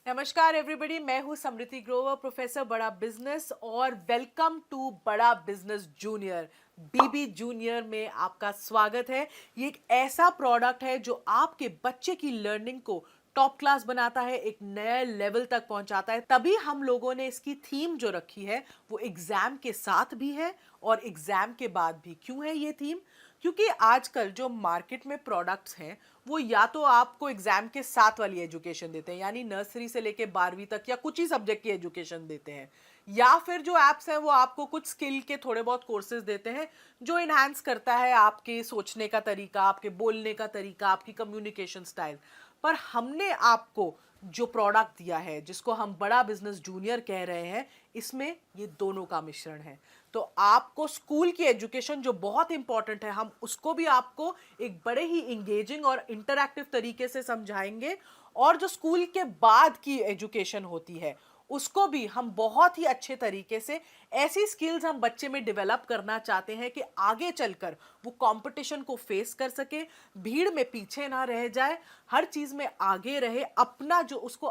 नमस्कार एवरीबॉडी, मैं हूं समृति ग्रोवर, प्रोफेसर बड़ा बिजनेस, और वेलकम टू बड़ा बिजनेस जूनियर। बीबी जूनियर में आपका स्वागत है। ये एक ऐसा प्रोडक्ट है जो आपके बच्चे की लर्निंग को टॉप क्लास बनाता है, एक नए लेवल तक पहुंचाता है। तभी हम लोगों ने इसकी थीम जो रखी है वो एग्जाम के साथ भी है और एग्जाम के बाद भी। क्यों है ये थीम? क्योंकि आजकल जो मार्केट में प्रोडक्ट्स हैं वो या तो आपको एग्जाम के साथ वाली एजुकेशन देते हैं, यानी नर्सरी से लेके 12वीं तक या कुछ ही सब्जेक्ट की एजुकेशन देते हैं, या फिर जो एप्स हैं वो आपको कुछ स्किल के थोड़े बहुत कोर्सेज देते हैं जो इन्हांस करता है आपके सोचने का तरीका, आपके बोलने का तरीका, आपकी कम्युनिकेशन स्टाइल। पर हमने आपको जो प्रोडक्ट दिया है, जिसको हम बड़ा बिजनेस जूनियर कह रहे हैं, इसमें ये दोनों का मिश्रण है। तो आपको स्कूल की एजुकेशन जो बहुत इंपॉर्टेंट है, हम उसको भी आपको एक बड़े ही इंगेजिंग और इंटरैक्टिव तरीके से समझाएंगे। और जो स्कूल के बाद की एजुकेशन होती है उसको भी हम बहुत ही अच्छे तरीके से, ऐसी स्किल्स हम बच्चे में डेवलप करना चाहते हैं कि आगे चलकर वो कंपटीशन को फेस कर सके, भीड़ में पीछे ना रह जाए, हर चीज में आगे रहे, अपना जो उसको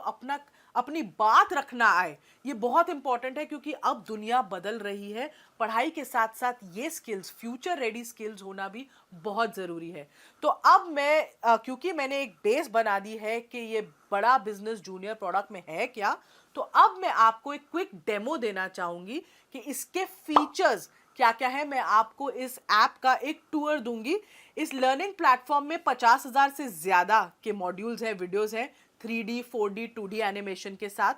अपनी बात रखना आए। ये बहुत इंपॉर्टेंट है क्योंकि अब दुनिया बदल रही है। पढ़ाई के साथ साथ ये स्किल्स, फ्यूचर रेडी स्किल्स होना भी बहुत जरूरी है। तो अब मैं क्योंकि मैंने एक बेस बना दी है कि ये बड़ा बिजनेस जूनियर प्रोडक्ट में है क्या, तो अब मैं आपको एक क्विक डेमो देना चाहूंगी कि इसके फीचर्स क्या क्या है। मैं आपको इस ऐप का एक टूर दूंगी। इस लर्निंग प्लेटफॉर्म में 50,000 से ज्यादा के मॉड्यूल्स हैं, वीडियोस हैं, 3D 4D 2D एनिमेशन के साथ।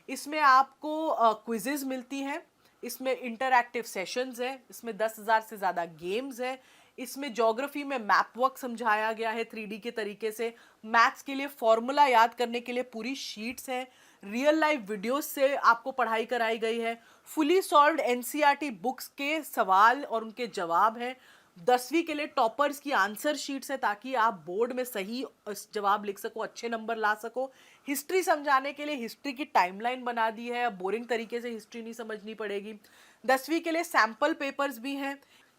इसमें आपको क्विजेज मिलती हैं, इसमें इंटरैक्टिव सेशंस हैं, इसमें 10,000 से ज़्यादा गेम्स हैं, इसमें ज्योग्राफी में मैप वर्क समझाया गया है 3D के तरीके से, मैथ्स के लिए फॉर्मूला याद करने के लिए पूरी शीट्स हैं, रियल लाइफ वीडियोस से आपको पढ़ाई कराई गई है, फुली सॉल्व्ड एनसीईआरटी बुक्स के सवाल और उनके जवाब हैं, 10वीं के लिए टॉपर्स की आंसर शीट्स है ताकि आप बोर्ड में सही जवाब लिख सको, अच्छे नंबर ला सको। हिस्ट्री समझाने के लिए हिस्ट्री की टाइमलाइन बना दी है, बोरिंग तरीके से हिस्ट्री नहीं समझनी पड़ेगी। 10वीं के लिए सैंपल पेपर्स भी हैं,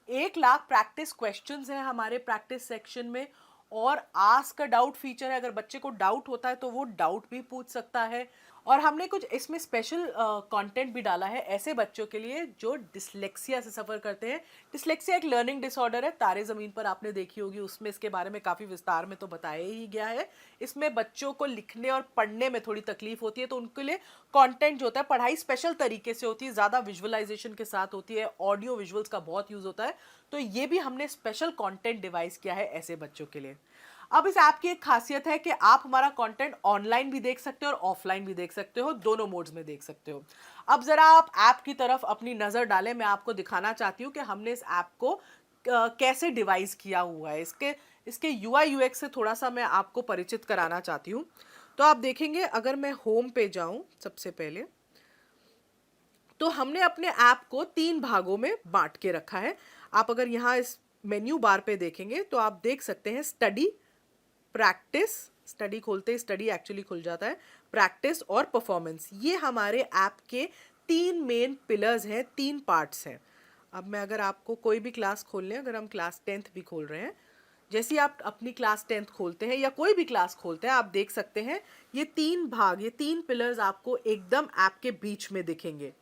1 लाख प्रैक्टिस क्वेश्चंस हैं हमारे प्रैक्टिस सेक्शन में, और आस्क अ डाउट फीचर है। अगर बच्चे को डाउट होता है तो वो डाउट भी पूछ सकता है। और हमने कुछ इसमें स्पेशल कंटेंट भी डाला है ऐसे बच्चों के लिए जो डिसलेक्सिया से सफ़र करते हैं। डिसलेक्सिया एक लर्निंग डिसऑर्डर है, तारे ज़मीन पर आपने देखी होगी, उसमें इसके बारे में काफ़ी विस्तार में तो बताया ही गया है। इसमें बच्चों को लिखने और पढ़ने में थोड़ी तकलीफ होती है, तो उनके लिए कंटेंट जो होता है, पढ़ाई स्पेशल तरीके से होती है, ज़्यादा विजुअलाइजेशन के साथ होती है, ऑडियो विजुअल्स का बहुत यूज़ होता है। तो ये भी हमने स्पेशल कंटेंट डिवाइस किया है ऐसे बच्चों के लिए। अब इस ऐप की एक खासियत है कि आप हमारा कंटेंट ऑनलाइन भी देख सकते हो और ऑफलाइन भी देख सकते हो, दोनों मोड्स में देख सकते हो। अब जरा आप ऐप की तरफ अपनी नजर डालें। मैं आपको दिखाना चाहती हूँ कि हमने इस ऐप को कैसे डिवाइस किया हुआ है। इसके इसके यूआई यूएक्स से थोड़ा सा मैं आपको परिचित कराना चाहती हूँ। तो आप देखेंगे, अगर मैं होम पे जाऊं सबसे पहले, तो हमने अपने ऐप को 3 भागों में बांट के रखा है। आप अगर यहाँ इस मेन्यू बार पे देखेंगे तो आप देख सकते हैं स्टडी, प्रैक्टिस, स्टडी खोलते ही स्टडी एक्चुअली खुल जाता है, प्रैक्टिस और परफॉर्मेंस। ये हमारे ऐप के 3 मेन पिलर्स हैं, 3 पार्ट्स हैं। अब मैं अगर आपको कोई भी क्लास खोल लें, अगर हम क्लास 10th भी खोल रहे हैं, जैसे ही आप अपनी क्लास 10th खोलते हैं या कोई भी क्लास खोलते हैं, आप देख सकते हैं ये 3 भाग, ये 3 पिलर्स आपको एकदम ऐप के बीच में दिखेंगे।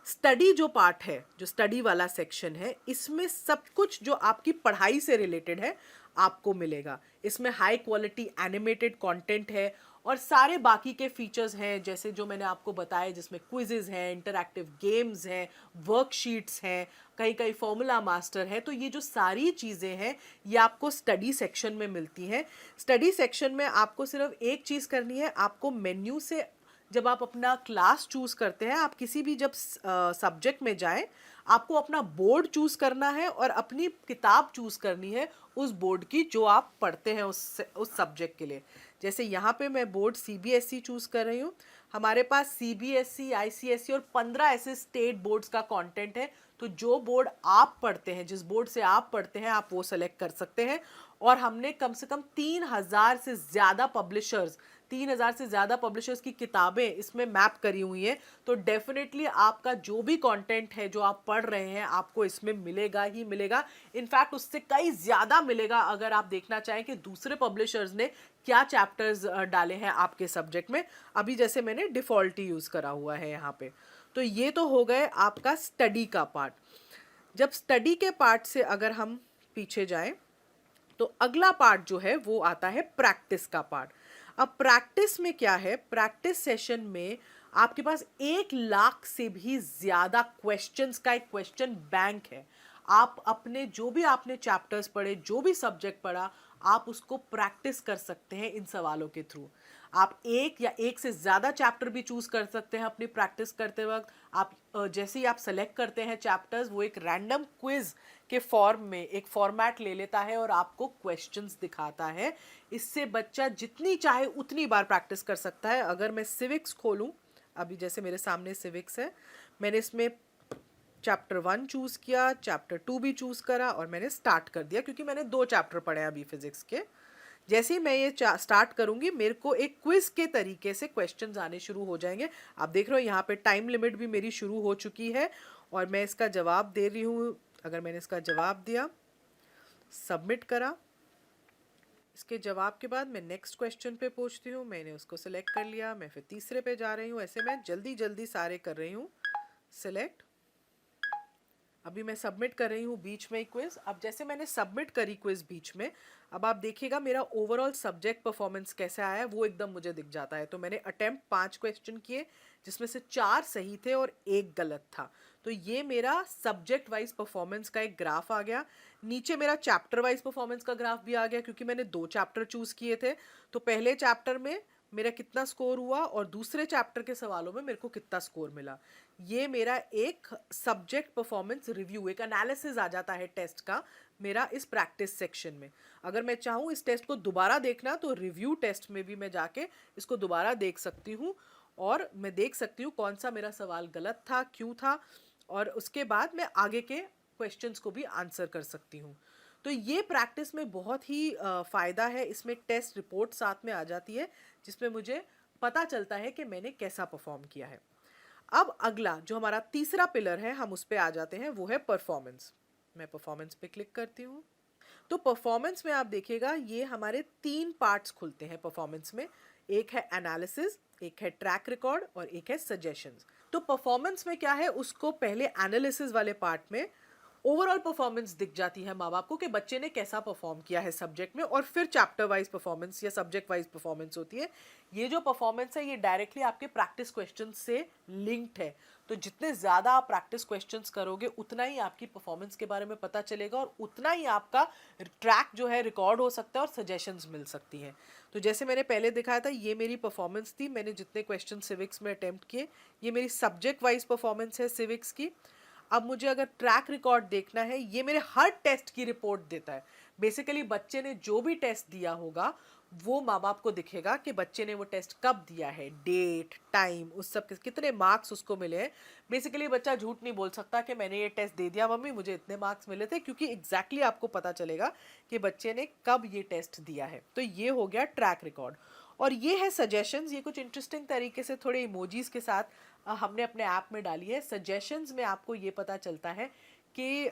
स्टडी जो पार्ट है, जो स्टडी वाला सेक्शन है, इसमें सब कुछ जो आपकी पढ़ाई से रिलेटेड है आपको मिलेगा। इसमें हाई क्वालिटी एनिमेटेड कंटेंट है और सारे बाकी के फीचर्स हैं, जैसे जो मैंने आपको बताया, जिसमें क्विजेज हैं, इंटरैक्टिव गेम्स हैं, वर्कशीट्स हैं, कहीं कहीं फॉर्मूला मास्टर है। तो ये जो सारी चीज़ें हैं ये आपको स्टडी सेक्शन में मिलती हैं। स्टडी सेक्शन में आपको सिर्फ एक चीज़ करनी है, आपको मेन्यू से जब आप अपना क्लास चूज करते हैं, आप किसी भी जब सब्जेक्ट में जाएं, आपको अपना बोर्ड चूज करना है और अपनी किताब चूज करनी है उस बोर्ड की जो आप पढ़ते हैं उस सब्जेक्ट के लिए। जैसे यहाँ पे मैं बोर्ड सीबीएसई चूज कर रही हूँ। हमारे पास सीबीएसई, आईसीएसई और 15 ऐसे स्टेट बोर्ड्स का कंटेंट है। तो जो बोर्ड आप पढ़ते हैं, जिस बोर्ड से आप पढ़ते हैं, आप वो सेलेक्ट कर सकते हैं। और हमने कम से कम 3,000 से ज़्यादा पब्लिशर्स, 3000 से ज़्यादा पब्लिशर्स की किताबें इसमें मैप करी हुई हैं, तो डेफिनेटली आपका जो भी कंटेंट है जो आप पढ़ रहे हैं आपको इसमें मिलेगा ही मिलेगा। इनफैक्ट उससे कई ज़्यादा मिलेगा अगर आप देखना चाहें कि दूसरे पब्लिशर्स ने क्या चैप्टर्स डाले हैं आपके सब्जेक्ट में। अभी जैसे मैंने डिफ़ॉल्ट ही यूज़ करा हुआ है यहाँ पे। तो ये तो हो गए आपका स्टडी का पार्ट। जब स्टडी के पार्ट से अगर हम पीछे जाएं तो अगला पार्ट जो है वो आता है प्रैक्टिस का पार्ट। अब प्रैक्टिस में क्या है, प्रैक्टिस सेशन में आपके पास 1 लाख से भी ज्यादा क्वेश्चंस का एक क्वेश्चन बैंक है। आप अपने जो भी आपने चैप्टर्स पढ़े, जो भी सब्जेक्ट पढ़ा, आप उसको प्रैक्टिस कर सकते हैं इन सवालों के थ्रू। आप एक या एक से ज़्यादा चैप्टर भी चूज़ कर सकते हैं अपनी प्रैक्टिस करते वक्त। आप जैसे ही आप सेलेक्ट करते हैं चैप्टर्स, वो एक रैंडम क्विज के फॉर्म में एक फॉर्मेट ले लेता है और आपको क्वेश्चंस दिखाता है। इससे बच्चा जितनी चाहे उतनी बार प्रैक्टिस कर सकता है। अगर मैं सिविक्स खोलूँ, अभी जैसे मेरे सामने सिविक्स है, मैंने इसमें चैप्टर 1 चूज़ किया, चैप्टर 2 भी चूज़ करा और मैंने स्टार्ट कर दिया क्योंकि मैंने 2 चैप्टर पढ़े अभी फिजिक्स के। जैसे ही मैं ये स्टार्ट करूंगी मेरे को एक क्विज के तरीके से क्वेश्चंस आने शुरू हो जाएंगे। आप देख रहे हो यहाँ पे टाइम लिमिट भी मेरी शुरू हो चुकी है और मैं इसका जवाब दे रही हूँ। अगर मैंने इसका जवाब दिया, सबमिट करा, इसके जवाब के बाद मैं नेक्स्ट क्वेश्चन पे पहुँचती हूँ। मैंने उसको सिलेक्ट कर लिया, मैं फिर तीसरे पे जा रही हूँ। ऐसे मैं जल्दी जल्दी सारे कर रही हूँ सिलेक्ट। अभी मैं सबमिट कर रही हूँ बीच में क्विज। अब जैसे मैंने सबमिट करी क्विज बीच में, अब आप देखिएगा मेरा ओवरऑल सब्जेक्ट परफॉर्मेंस कैसे आया है वो एकदम मुझे दिख जाता है। तो मैंने अटेम्प्ट 5 क्वेश्चन किए जिसमें से 4 सही थे और 1 गलत था। तो ये मेरा सब्जेक्ट वाइज परफॉर्मेंस का एक ग्राफ आ गया। नीचे मेरा चैप्टर वाइज परफॉर्मेंस का ग्राफ भी आ गया क्योंकि मैंने 2 चैप्टर चूज किए थे। तो पहले चैप्टर में मेरा कितना स्कोर हुआ और दूसरे चैप्टर के सवालों में मेरे को कितना स्कोर मिला। ये मेरा एक सब्जेक्ट परफॉर्मेंस रिव्यू, एक एनालिसिस आ जाता है टेस्ट का मेरा इस प्रैक्टिस सेक्शन में। अगर मैं चाहूँ इस टेस्ट को दोबारा देखना तो रिव्यू टेस्ट में भी मैं जाके इसको दोबारा देख सकती हूँ और मैं देख सकती हूँ कौन सा मेरा सवाल गलत था, क्यों था, और उसके बाद मैं आगे के क्वेश्चंस को भी आंसर कर सकती हूँ। तो ये प्रैक्टिस में बहुत ही फ़ायदा है। इसमें टेस्ट रिपोर्ट साथ में आ जाती है जिसमें मुझे पता चलता है कि मैंने कैसा परफॉर्म किया है। अब अगला जो हमारा तीसरा पिलर है, हम उस पे आ जाते हैं, वो है परफॉर्मेंस। मैं परफॉर्मेंस पे क्लिक करती हूँ। तो परफॉर्मेंस में आप देखिएगा ये हमारे 3 पार्ट्स खुलते हैं परफॉर्मेंस में। एक है एनालिसिस, एक है ट्रैक रिकॉर्ड और एक है सजेशंस। तो परफॉर्मेंस में क्या है, उसको पहले एनालिसिस वाले पार्ट में ओवरऑल परफॉर्मेंस दिख जाती है माँ बाप को कि बच्चे ने कैसा परफॉर्म किया है सब्जेक्ट में, और फिर चैप्टर वाइज परफॉर्मेंस या सब्जेक्ट वाइज परफॉर्मेंस होती है। ये जो परफॉर्मेंस है ये डायरेक्टली आपके प्रैक्टिस क्वेश्चन से लिंक्ड है। तो जितने ज़्यादा आप प्रैक्टिस क्वेश्चंस करोगे उतना ही आपकी परफॉर्मेंस के बारे में पता चलेगा और उतना ही आपका ट्रैक जो है रिकॉर्ड हो सकता है और सजेशंस मिल सकती हैं। तो जैसे मैंने पहले दिखाया था ये मेरी परफॉर्मेंस थी, मैंने जितने क्वेश्चन सिविक्स में अटेम्प्ट किए। ये मेरी सब्जेक्ट वाइज परफॉर्मेंस है सिविक्स की। अब मुझे अगर ट्रैक रिकॉर्ड देखना है, ये मेरे हर टेस्ट की रिपोर्ट देता है। बेसिकली बच्चे ने जो भी टेस्ट दिया होगा वो माँ बाप को दिखेगा कि बच्चे ने वो टेस्ट कब दिया है, डेट, टाइम, उस सब कितने मार्क्स उसको मिले हैं। बेसिकली बच्चा झूठ नहीं बोल सकता कि मैंने ये टेस्ट दे दिया मम्मी, मुझे इतने मार्क्स मिले थे, क्योंकि एग्जैक्टली आपको पता चलेगा कि बच्चे ने कब ये टेस्ट दिया है। तो ये हो गया ट्रैक रिकॉर्ड। और ये है सजेशंस। ये कुछ इंटरेस्टिंग तरीके से थोड़े इमोजीज के साथ हमने अपने ऐप में डाली है। सजेशंस में आपको ये पता चलता है कि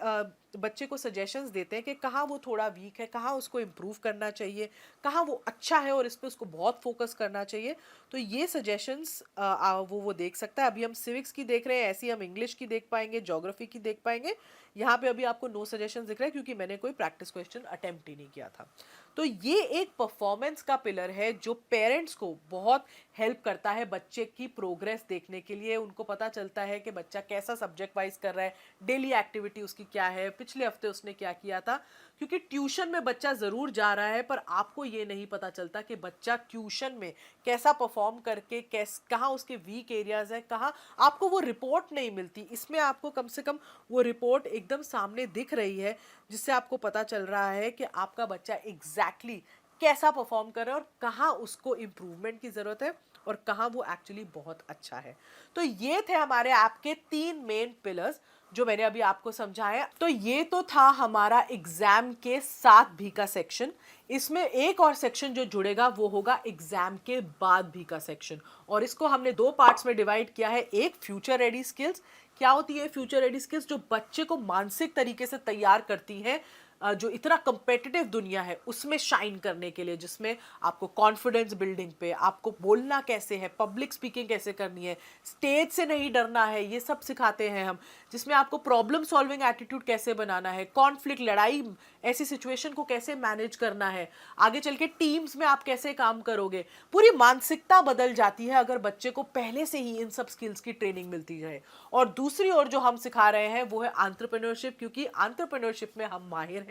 बच्चे को सजेशंस देते हैं कि कहाँ वो थोड़ा वीक है, कहाँ उसको इम्प्रूव करना चाहिए, कहाँ वो अच्छा है और इस पे उसको बहुत फोकस करना चाहिए। तो ये सजेशंस वो देख सकता है। अभी हम सिविक्स की देख रहे हैं, ऐसे ही हम इंग्लिश की देख पाएंगे, ज्योग्राफी की देख पाएंगे। यहाँ पे अभी आपको नो सजेशंस दिख रहा है क्योंकि मैंने कोई प्रैक्टिस क्वेश्चन अटेम्प्ट ही नहीं किया था। तो ये एक परफॉर्मेंस का पिलर है जो पेरेंट्स को बहुत हेल्प करता है बच्चे की प्रोग्रेस देखने के लिए। उनको पता चलता है कि बच्चा कैसा सब्जेक्ट वाइज कर रहा है, डेली एक्टिविटी उसकी क्या है, पिछले हफ्ते उसने क्या किया था। क्योंकि ट्यूशन में बच्चा ज़रूर जा रहा है पर आपको ये नहीं पता चलता कि बच्चा ट्यूशन में कैसा परफॉर्म करके कहाँ उसके वीक एरियाज हैं, कहाँ आपको वो रिपोर्ट नहीं मिलती। इसमें आपको कम से कम वो रिपोर्ट एकदम सामने दिख रही है जिससे आपको पता चल रहा है कि आपका बच्चा एग्जैक्टली कैसा परफॉर्म कर रहा है और कहाँ उसको इम्प्रूवमेंट की ज़रूरत है और कहाँ वो एक्चुअली बहुत अच्छा है। तो ये थे हमारे ऐप के 3 मेन पिलर्स। जो मैंने अभी आपको समझाया। तो ये तो था हमारा एग्जाम के साथ भी का सेक्शन। इसमें एक और सेक्शन जो जुड़ेगा वो होगा एग्जाम के बाद भी का सेक्शन, और इसको हमने दो पार्ट्स में डिवाइड किया है। एक फ्यूचर रेडी स्किल्स। क्या होती है फ्यूचर रेडी स्किल्स? जो बच्चे को मानसिक तरीके से तैयार करती हैं जो इतना कंपेटिटिव दुनिया है उसमें शाइन करने के लिए, जिसमें आपको कॉन्फिडेंस बिल्डिंग पे, आपको बोलना कैसे है, पब्लिक स्पीकिंग कैसे करनी है, स्टेज से नहीं डरना है, ये सब सिखाते हैं हम। जिसमें आपको प्रॉब्लम सॉल्विंग एटीट्यूड कैसे बनाना है, कॉन्फ्लिक्ट, लड़ाई, ऐसी सिचुएशन को कैसे मैनेज करना है, आगे चल के टीम्स में आप कैसे काम करोगे। पूरी मानसिकता बदल जाती है अगर बच्चे को पहले से ही इन सब स्किल्स की ट्रेनिंग मिलती जाए। और दूसरी ओर जो हम सिखा रहे हैं वो है एंटरप्रेन्योरशिप, क्योंकि एंटरप्रेन्योरशिप में हम माहिर हैं।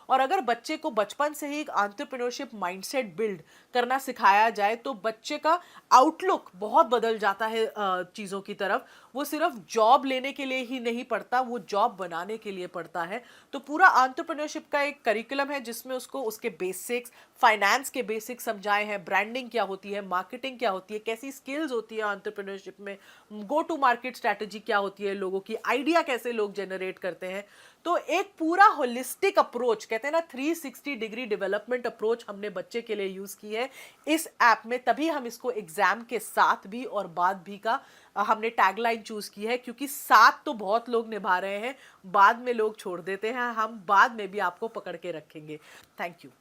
और अगर बच्चे को बचपन से ही एक एंटरप्रेन्योरशिप माइंडसेट बिल्ड करना सिखाया जाए तो बच्चे का आउटलुक बहुत बदल जाता है चीज़ों की तरफ। वो सिर्फ जॉब लेने के लिए ही नहीं पढ़ता, वो जॉब बनाने के लिए पढ़ता है। तो पूरा एंटरप्रेन्योरशिप का एक करिकुलम है जिसमें उसको उसके बेसिक्स, फाइनेंस के बेसिक्स समझाए हैं, ब्रांडिंग क्या होती है, मार्केटिंग क्या होती है, कैसी स्किल्स होती है एंटरप्रेन्योरशिप में, गो टू मार्केट स्ट्रैटेजी क्या होती है, लोगों की आइडिया कैसे लोग जनरेट करते हैं। तो एक पूरा होलिस्टिक अप्रोच, कहते हैं ना 360 डिग्री डेवलपमेंट अप्रोच, हमने बच्चे के लिए यूज की है इस ऐप में। तभी हम इसको एग्जाम के साथ भी और बाद भी का हमने टैगलाइन चूज की है, क्योंकि साथ तो बहुत लोग निभा रहे हैं, बाद में लोग छोड़ देते हैं, हम बाद में भी आपको पकड़ के रखेंगे। Thank you.